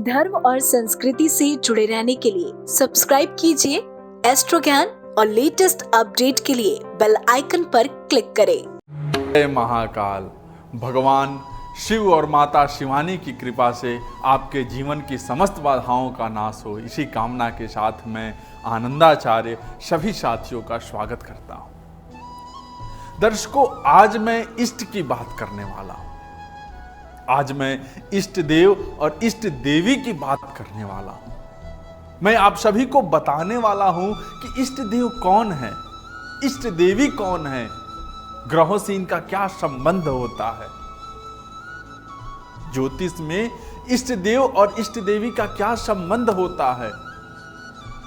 धर्म और संस्कृति से जुड़े रहने के लिए सब्सक्राइब कीजिए एस्ट्रो ज्ञान और लेटेस्ट अपडेट के लिए बेल आइकन पर क्लिक करें। जय महाकाल। भगवान शिव और माता शिवानी की कृपा से आपके जीवन की समस्त बाधाओं का नाश हो, इसी कामना के साथ मैं आनंदाचार्य सभी साथियों का स्वागत करता हूं। दर्शकों, आज मैं इष्ट की बात करने वाला हूं। आज मैं इष्ट देव और इष्ट देवी की बात करने वाला हूं। मैं आप सभी को बताने वाला हूं कि इष्ट देव कौन है, इष्ट देवी कौन है, ग्रहों से इनका क्या संबंध होता है, ज्योतिष में इष्ट देव और इष्ट देवी का क्या संबंध होता है,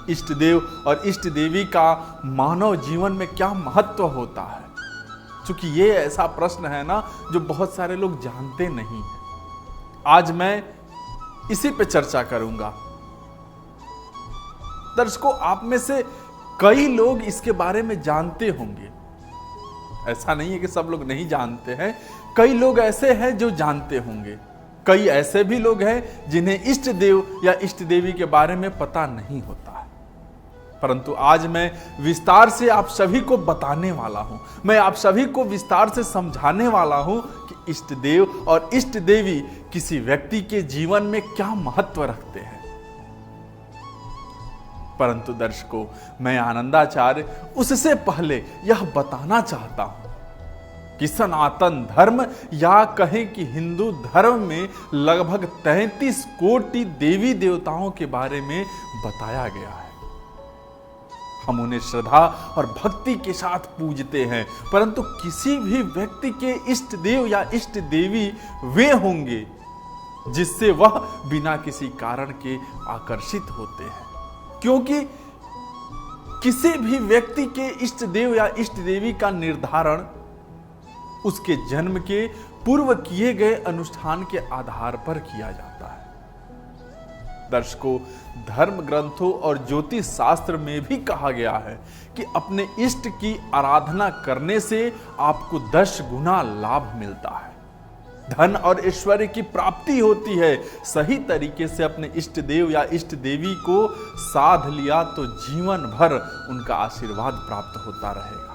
इष्ट देव और इष्ट देवी का मानव जीवन में क्या महत्व होता है। क्योंकि ये ऐसा प्रश्न है ना जो बहुत सारे लोग जानते नहीं हैं। आज मैं इसी पे चर्चा करूंगा। दर्शकों, आप में से कई लोग इसके बारे में जानते होंगे, ऐसा नहीं है कि सब लोग नहीं जानते हैं। कई लोग ऐसे हैं जो जानते होंगे, कई ऐसे भी लोग हैं जिन्हें इष्ट देव या इष्ट देवी के बारे में पता नहीं होता है। परंतु आज मैं विस्तार से आप सभी को बताने वाला हूं, मैं आप सभी को विस्तार से समझाने वाला हूं कि इष्ट देव और इष्ट देवी किसी व्यक्ति के जीवन में क्या महत्व रखते हैं। परंतु दर्शकों, मैं आनंदाचार्य उससे पहले यह बताना चाहता हूं कि सनातन धर्म या कहें कि हिंदू धर्म में लगभग 33 कोटि देवी देवताओं के बारे में बताया गया है। हम उन्हें श्रद्धा और भक्ति के साथ पूजते हैं, परंतु किसी भी व्यक्ति के इष्ट देव या इष्ट देवी वे होंगे जिससे वह बिना किसी कारण के आकर्षित होते हैं। क्योंकि किसी भी व्यक्ति के इष्ट देव या इष्ट देवी का निर्धारण उसके जन्म के पूर्व किए गए अनुष्ठान के आधार पर किया जाता है। दर्शकों, धर्म ग्रंथों और ज्योतिष शास्त्र में भी कहा गया है कि अपने इष्ट की आराधना करने से आपको 10 गुना लाभ मिलता है, धन और ऐश्वर्य की प्राप्ति होती है। सही तरीके से अपने इष्ट देव या इष्ट देवी को साध लिया तो जीवन भर उनका आशीर्वाद प्राप्त होता रहेगा।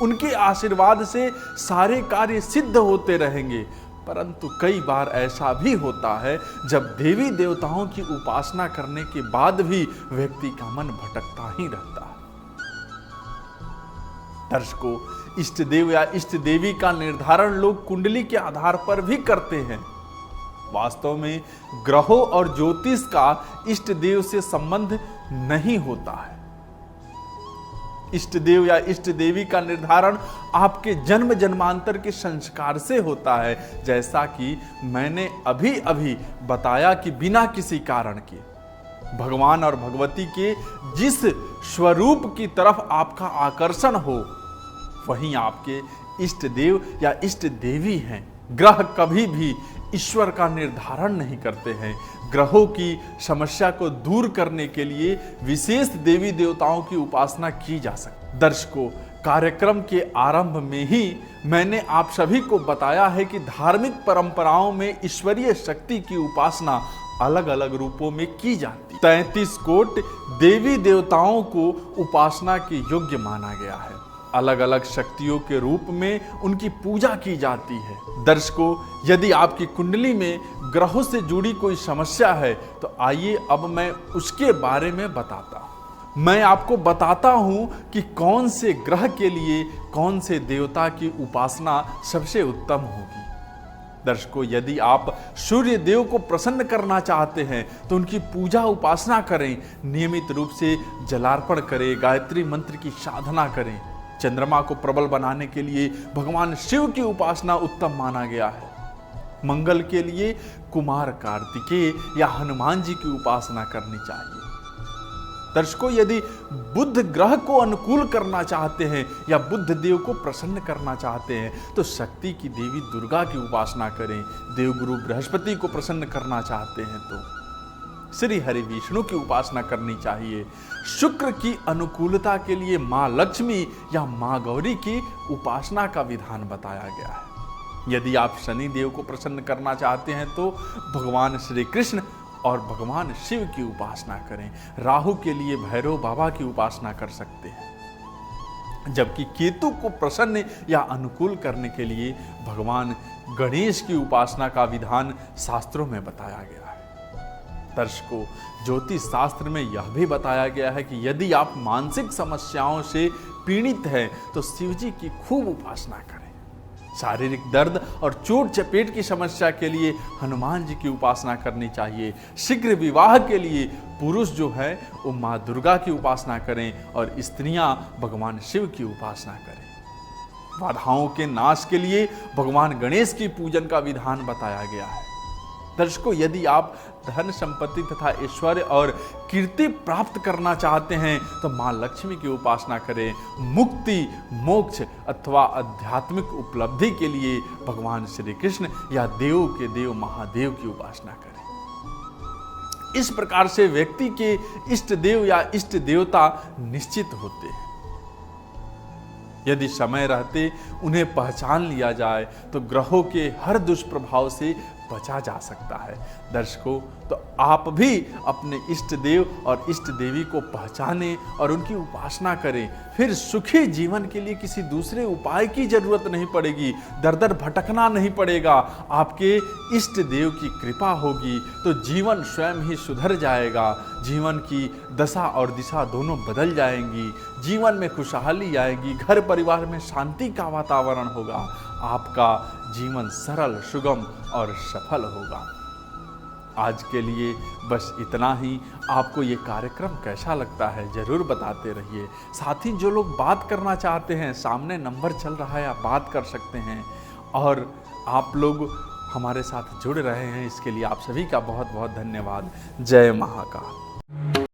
उनके आशीर्वाद से सारे कार्य सिद्ध होते रहेंगे। परंतु कई बार ऐसा भी होता है जब देवी देवताओं की उपासना करने के बाद भी व्यक्ति का मन भटकता ही रहता है। दर्शकों, इष्ट देव या इष्ट देवी का निर्धारण लोग कुंडली के आधार पर भी करते हैं। वास्तव में ग्रहों और ज्योतिष का इष्ट देव से संबंध नहीं होता है। इष्ट देव या इष्ट देवी का निर्धारण आपके जन्म जन्मांतर के संस्कार से होता है। जैसा कि मैंने अभी अभी बताया कि बिना किसी कारण के भगवान और भगवती के जिस स्वरूप की तरफ आपका आकर्षण हो वहीं आपके इष्ट देव या इष्ट देवी हैं। ग्रह कभी भी ईश्वर का निर्धारण नहीं करते हैं। ग्रहों की समस्या को दूर करने के लिए विशेष देवी देवताओं की उपासना की जा सकती। दर्शकों, कार्यक्रम के आरंभ में ही मैंने आप सभी को बताया है कि धार्मिक परंपराओं में ईश्वरीय शक्ति की उपासना अलग अलग रूपों में की जाती है। 33 कोटि देवी देवताओं को उपासना के योग्य माना गया है। अलग अलग शक्तियों के रूप में उनकी पूजा की जाती है। दर्शकों, यदि आपकी कुंडली में ग्रहों से जुड़ी कोई समस्या है तो आइए अब मैं उसके बारे में बताता हूं। मैं आपको बताता हूं कि कौन से ग्रह के लिए कौन से देवता की उपासना सबसे उत्तम होगी। दर्शकों, यदि आप सूर्य देव को प्रसन्न करना चाहते हैं तो उनकी पूजा उपासना करें, नियमित रूप से जलार्पण करें, गायत्री मंत्र की साधना करें। चंद्रमा को प्रबल बनाने के लिए भगवान शिव की उपासना उत्तम माना गया है। मंगल के लिए कुमार कार्तिकेय या हनुमान जी की उपासना करनी चाहिए। दर्शकों, यदि बुध ग्रह को अनुकूल करना चाहते हैं या बुध देव को प्रसन्न करना चाहते हैं तो शक्ति की देवी दुर्गा की उपासना करें। देवगुरु बृहस्पति को प्रसन्न करना चाहते हैं तो श्री हरि विष्णु की उपासना करनी चाहिए। शुक्र की अनुकूलता के लिए मां लक्ष्मी या मां गौरी की उपासना का विधान बताया गया है। यदि आप शनि देव को प्रसन्न करना चाहते हैं तो भगवान श्री कृष्ण और भगवान शिव की उपासना करें। राहु के लिए भैरव बाबा की उपासना कर सकते हैं। जबकि केतु को प्रसन्न या अनुकूल करने के लिए भगवान गणेश की उपासना का विधान शास्त्रों में बताया गया है। दर्शकों, ज्योतिष शास्त्र में यह भी बताया गया है कि यदि आप मानसिक समस्याओं से पीड़ित हैं तो शिव जी की खूब उपासना करें। शारीरिक दर्द और चोट चपेट की समस्या के लिए हनुमान जी की उपासना करनी चाहिए। शीघ्र विवाह के लिए पुरुष जो है वो माँ दुर्गा की उपासना करें और स्त्रियां भगवान शिव की उपासना करें। बाधाओं के नाश के लिए भगवान गणेश की पूजन का विधान बताया गया है। दर्शकों, यदि आप धन संपत्ति तथा ऐश्वर्य और कीर्ति प्राप्त करना चाहते हैं तो मां लक्ष्मी की उपासना करें। मुक्ति, मोक्ष अथवा आध्यात्मिक उपलब्धि के लिए भगवान श्री कृष्ण या देव के देव महादेव की उपासना करें। इस प्रकार से व्यक्ति के इष्ट देव या इष्ट देवता निश्चित होते हैं। यदि समय रहते उन्हें पहचान लिया जाए तो ग्रहों के हर दुष्प्रभाव से बचा जा सकता है। दर्शकों, तो आप भी अपने इष्ट देव और इष्ट देवी को पहचानें और उनकी उपासना करें। फिर सुखी जीवन के लिए किसी दूसरे उपाय की जरूरत नहीं पड़ेगी, दर दर भटकना नहीं पड़ेगा। आपके इष्ट देव की कृपा होगी तो जीवन स्वयं ही सुधर जाएगा। जीवन की दशा और दिशा दोनों बदल जाएंगी। जीवन में खुशहाली आएगी, घर परिवार में शांति का वातावरण होगा। आपका जीवन सरल, सुगम और सफल होगा। आज के लिए बस इतना ही। आपको ये कार्यक्रम कैसा लगता है जरूर बताते रहिए। साथ ही जो लोग बात करना चाहते हैं, सामने नंबर चल रहा है, आप बात कर सकते हैं। और आप लोग हमारे साथ जुड़ रहे हैं, इसके लिए आप सभी का बहुत बहुत धन्यवाद। जय महाकाल।